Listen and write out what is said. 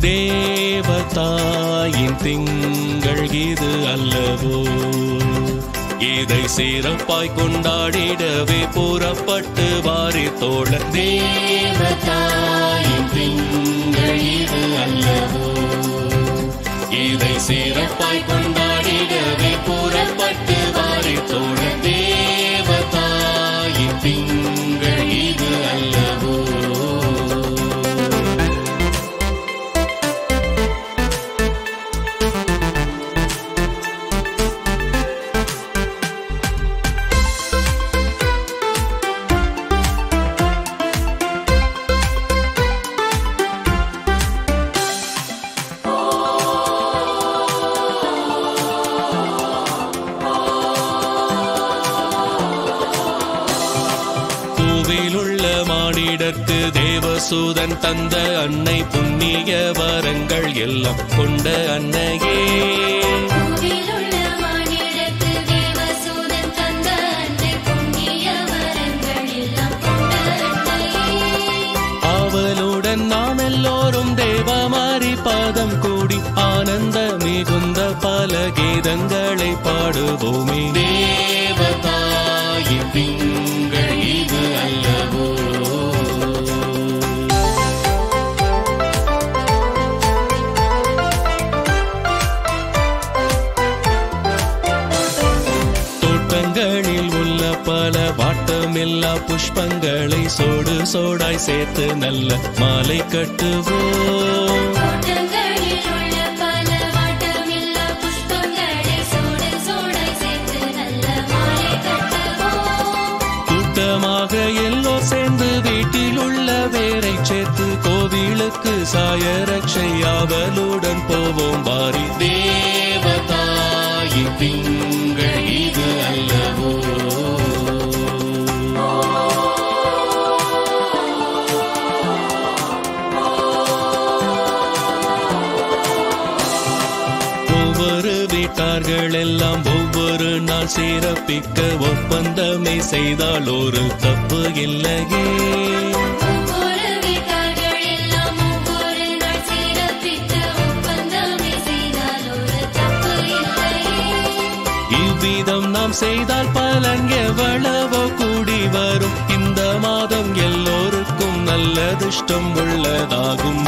தேவதாயின் திங்கள் இது அல்லவோ, இதை சிறப்பாய் கொண்டாடிடவே புறப்பட்டு வாரி தோழ. தேவதாயின் திங்கள் இது அல்லவோ, இதை சிறப்பாய் கொண்டாடிடவே புறப்பட்டு வாரி தோழ. தேவதாயின் திங்கள் இது அல்லவோ. மானிடர்க்கு தேவசூதன் தந்த அன்னை, புண்ணிய வரங்கள் எல்லாம் கொண்ட அன்னையே. அவளுடன் நாம் எல்லோரும் தேவமாரி பாதம் கூடி ஆனந்த மிகுந்த பல கீதங்களை பாடுவோமே. தேவதாயின் திங்கள் இது அல்லவோ, உள்ள பல வாட்டமில்லா புஷ்பங்களை சோடு சோடாய் சேர்த்து நல்ல மாலை கட்டுவோம். கூட்டமாக எல்லோர் சேர்ந்து வீட்டில் உள்ள வேரை சேர்த்து கோவிலுக்கு சாய ரட்சையாவலுடன் போவோம் வாரி. தேவதாயின் திங்கள் இது அல்லவோ, ஒவ்வொரு வீட்டார்கள் எல்லாம் ஒவ்வொரு நாள் சிறப்பிக்க ஒப்பந்தமே செய்தால் ஒரு தப்பு இல்லையே. இவ்விதம் நாம் செய்தால் பலன் எவ்வளவோ கூடி வரும். இந்த மாதம் எல்லோருக்கும் நல்ல அதிர்ஷ்டம் உள்ளதாகும்.